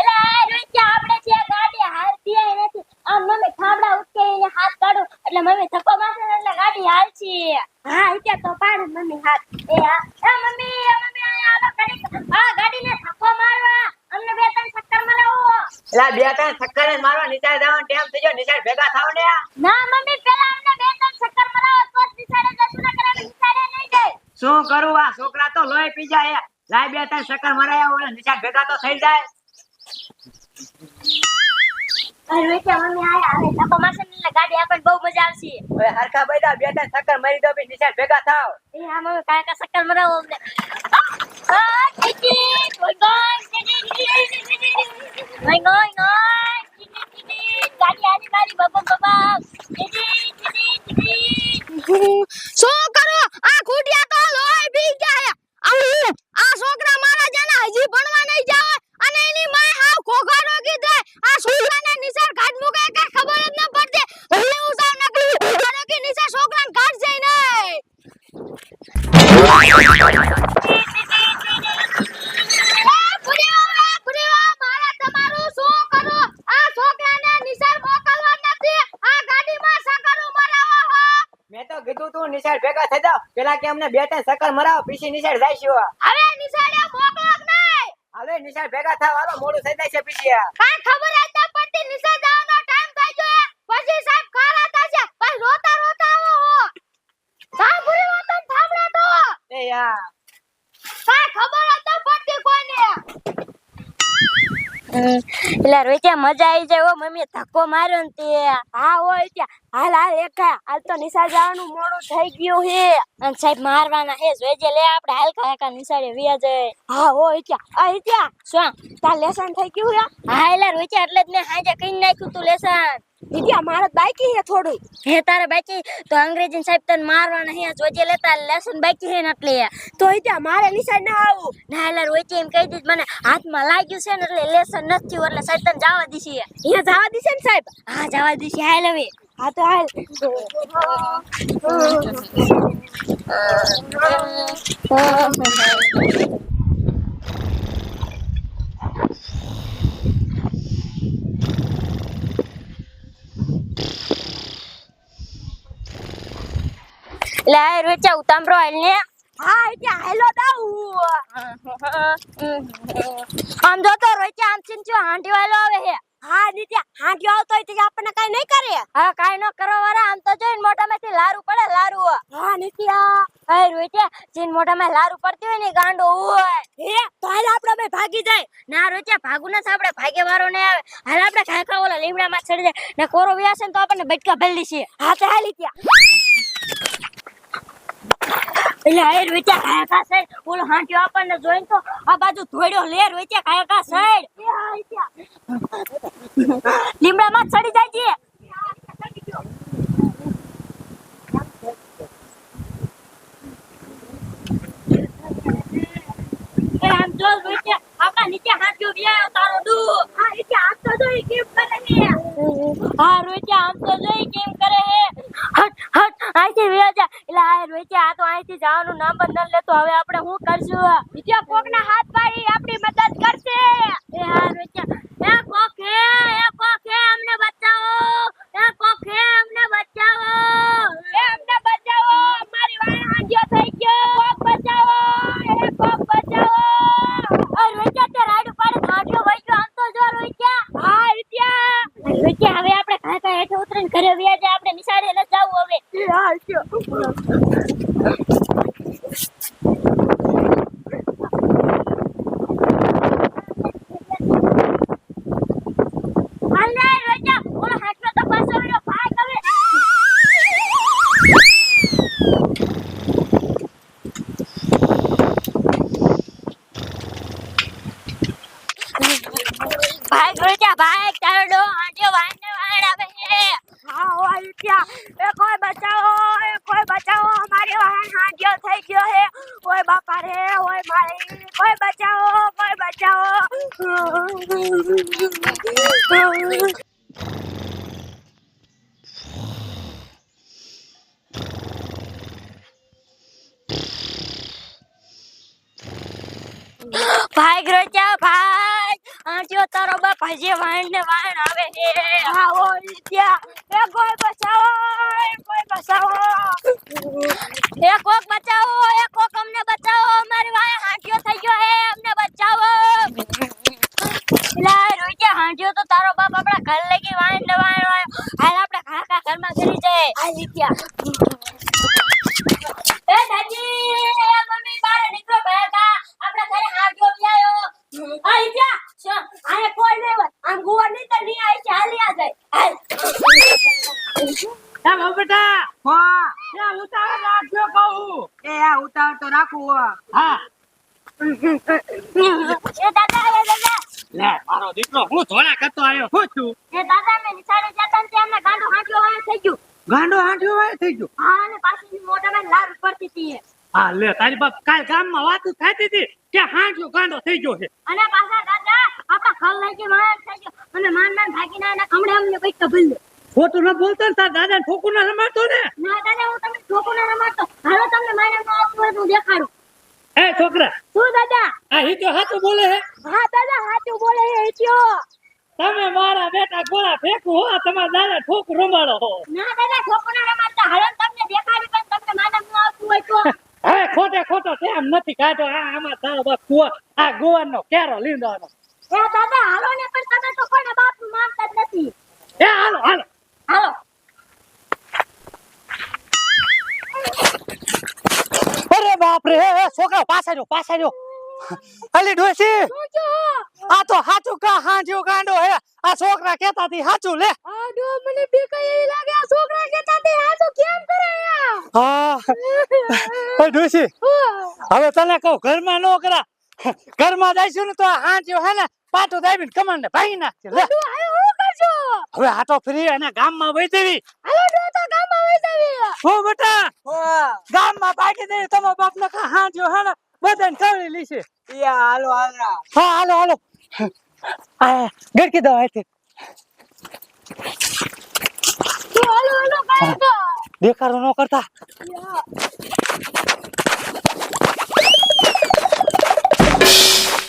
એલા રોજ આપણે જે ગાડી હાલતી નથી આમ મમ્મી થાબડા ઉઠીને હાથ કાઢો એટલે મમ્મી ધક્કો મારશે એટલે ગાડી હાલશે. હા એટલે તો પાડ મમ્મી હાથ. એ મમ્મી આલો ગાડી આ ગાડીને ધક્કો મારવા અમને બે ત્રણ ચક્કર મરાવો. એલા બે ત્રણ ચક્કર જ મારવા નિશાળ જવાનો ટાઈમ થઈ ગયો નિશાળ ભેગા થાવ ને. ના મમ્મી પેલા અમને બે ત્રણ ચક્કર મરાવો તો નિશાળે જશું ના કરે નિશાળે નહીં જાય. શું કરું આ છોકરા તો લોહી પી જાય. લાય બે ત્રણ ચક્કર મરાયા ઓલે નિશાળ ભેગા તો થઈ જાય. અરે કે મમ્મી આયા આવે ધક્કો મારશે એટલે ગાડી આપણને બહુ મજા આવશે. ઓય હરખા બેટા બે ત્રણ ચક્કર મારી દો બી નિશાળ ભેગા થાવ. એ હા મમ્મી કાકા ચક્કર મરાવો અમને. આ ટીટી ઓય ગોય ટીટી ગાડી આની મારી બાબા શું કરો આ ખુડિયા તો લોહી પી ગયા હે. આ છોકરા મારા જાને હજી ભણવા નહીં જાય અને એની માય હાવ ખોખારો કીધે આ છોકરાને નિશાળ કાઢ મૂકે કે ખબર જ ન પડતી. એટલે હું સાવ નકલી ખોખારો કે નિશાળ છોકરાને કાઢ જાય નહીં. મારા તમારું શું કરો આ છોકરાને નિશાળ મોકલવા નથી આ ગાડીમાં સકરું મરાવો હો. મેં તો કીધું તું નિશાળ ભેગા થઈ જાવ પેલા કે અમને બે ત્રણ ચક્કર મરાવો પછી નિશાળ જાઈશું. હવે નિશાળે મોકલો જ નહીં. હવે નિશાળ ભેગા થાવ હાલો મોડું થઈ જાય છે પછી. કાઈ ખબર જ ન પડતી નિશાળ જવાનો ટાઈમ થઈ ગયો પછી સાહેબ ખારા થશે પછી રોતા રોતા આવો હો. સાંભળી વાતો થાબડા તો એ યાર કાઈ ખબર જ ન પડતી કોઈને. એટલે રોઈત્યા મજા આવી જાય ઓ મમ્મી ધક્કો માર્યો ને તે. હા હોય ત્યાં હાલ એકા હાલ તો નિશાળ જવાનું મોડું થઈ ગયું હે અને સાહેબ મારવાના હે જોઈજે લે આપણે હાલ કાકા નિશાળે વ્યા જાય. હા હોય ત્યાં ત્યાં શું તાર લેસન થઈ ગયું હે. હા એટલે રોઈત્યા એટલે જ ને હાજે કઈ નાખ્યું તું લેસન. દીદી મારે બાકી હે થોડું. હે તારે બાકી તો અંગ્રેજી સાહેબ તને મારવાના હે જોઈજે લે તાર લેસન બાકી હે ને એટલે તો ત્યાં મારે નિશાળ ના આવું ના એટલે રોઈત્યા એમ કહી દીધું મને હાથમાં લાગ્યું છે ને એટલે લેસન નથી એટલે સાહેબ તને જવા દીધી હે. એ જવા દીશે ને સાહેબ. હા જવા દીશે હાલ હવે. હા તો હાલ. લે રોચા ઉતામરો હાલ ને. હા ત્યાં હાલો દાઉ. આમ જો તો રોચા આમ ચિંચો હાંડી વાળો આવે હે. હા નીત્યા હાંડિયો આવતો હોય તો આપણને કાઈ નહીં કરે. હા કાઈ ન કરવા વાળા આમ તો જોઈને મોઢામાંથી લારું પડે લારું. હા નીત્યા હે રોચા જીન મોઢામાં લારું પડતી હોય ને ગાંડો હોય. હે તો હાલ આપણે બે ભાગી જાય. ના રોચા ભાગું ન આપણે ભાગે વારો ન આવે. હાલ આપણે ખાખા ઓલા લીમડામાં ચડી જાય ને કોરો વ્યાસે તો આપણને બટકા ભેલી છે. હા તો હાલ નીત્યા. એટલે એ રોચા કાકા સાઈડ ઓલો હાંટ્યો આપણને જોઈને તો આ બાજુ ધોડ્યો લે રોચા કાકા સાઈડ લીમડામાં ચડી જાય છે. એ આમ જો રોચા આપણા નીચે હાંટ્યો વ્યા તારો દુ. હા નીચે આમ તો જોઈ કેમ કરે હે. હા રોચા આમ તો જોઈ કેમ કરે હે. હટ હટ આઈથી વ્યા જા. એટલે આ રોચા આ તો આઈથી જવાનું નામ બદલ લેતો હવે આપણે શું કરશું. બીજા કોકના હાથ પાડી આપણી મદદ કરશે. એ હા રોચા એ કોક હે અમને બચાવો. એ કોક હે અમને બચાવો. એ અમને બચાવો મારી વાણ હાંજ્યો થઈ ગયો. કોક બચાવો એ કોક બચાવો. આ રોચા તે રાડ પાડે હાંજ્યો વઈ ગયો આમ તો જો રોચા. હા રોચા હવે આપણે કાકા હેઠે ઉતરીને ઘરે વ્યા જા આપણે નિશાળે ન જાવું હવે. હા ભાઈ રોચા ભાઈ તારો ડો હાંડ્યો વાંડે વાંડ આવે હે. હા ઓય ત્યાં એ કોઈ બચાવો મારી વાણ હાંડ્યો થઈ ગયો હે. ઓય બાપા રે ઓય મારી કોઈ બચાવો. ભાઈ રોચા હાંચ્યો તારો બાપ હજી વાણ ને વાણ આવે હે આવો ત્યાં એ કોઈ બચાવો એ કોક બચાવો એ કોક અમને બચાવો મારી વાય હાંચ્યો થઈ ગયો હે અમને બચાવો લા રોઈયા હાંચ્યો તો તારો બાપ આપણા ઘર લગી વાણ ને વાણ હાલ આપણે ખાકા ઘરમાં કરી જાય આ લીત્યા એ દાદી એ મમ્મી બાર નીકળો બેટા આપણા ઘરે હાંચ્યો વ્યાયો આ લીત્યા શું આને કોઈ નહીં હોય આમ ગુવા નહીં તો નહીં આવી છે હાલી આ જાય હાલ એ બહુ બેટા હા એ ઉતાવળ રાખજો કહું એ આ ઉતાવળ તો રાખવું હો. હા એ દાદા લે મારો દીકરો હું ધોળા કરતો આવ્યો હું છું એ દાદા મે નિશાળે જતા ને તેમને ગાંડો હાંચ્યો હોય થઈ ગયું ગાંડો હાંઠ્યો હોય થઈ ગયો હા અને પાછી મોઢામાં લાલ પડતી હતી હા લે તારી બાપ કાલ ગામમાં વાતું થતી હતી કે હાંઠ્યો ગાંડો થઈ ગયો છે અને પાછા દાદા આપણા ઘર લઈ ગઈ માર થઈ ગયો અને માન ભાગીને એના કમળે અમને કઈ કબલ લે ખોટું ન બોલતો ને તાર દાદા ઠોકું ના રમાડતો ને ના દાદા હું તમને ઠોકું ના રમાડતો હાલો તમને મારે નો આવતું હોય તો હું દેખાડું એ છોકરા શું દાદા આ હિત્યો હાચું બોલે હે હા દાદા સાચું બોલે હે ઈચ્યો તમે મારા બેટા ગોળા ફેંકું હો તમારા દાદા ઠોકું રમાડો હો ના દાદા ઠોકું ના રમાડતા હાલો તમને દેખાડું પણ તમને મારે નો આવતું હોય તો હવે ખોટો તેમ નથી કાઢો આ આમાં તારો બાપ કુવા આ ગોવાનો કેરો લીંદવાનો એ દાદા હાલો ને પણ તમે તો કોઈને બાપનું માનતા જ નથી એ હાલો હાલો હાલો અરે બાપ રે છોકરા પાછા રહ્યો અલી ડોસી શું છો આ તો હાચું કા હાંજ્યો ગાંડો હે આ છોકરા કહેતા હતી હાચું લે આ ડો મને બીક એવી લાગે આ છોકરા કેતા તે આ તો કેમ કરે હા એ ડોસી હવે તને કહું ઘરમાં નો કરા ઘરમાં જઈશું ને તો આ હાંજ્યો હે ને પાટો દાબીને કમંડે ભાઈ નાખશે લે તું આયો હું કરજો હવે આ તો ફ્રી અને ગામમાં વઈ દેવી હાલો ડો તો ગામમાં વઈ જાવી હો બેટા ગામમાં ભાગી દેવી તમારા બાપ ને કા હાંજ્યો હે ને બધાને કવળી લીશે યા હાલો હાલરા હા હાલો આ ગડકી દવા આથી તું હાલો કરે તો દેખાડો ન કરતા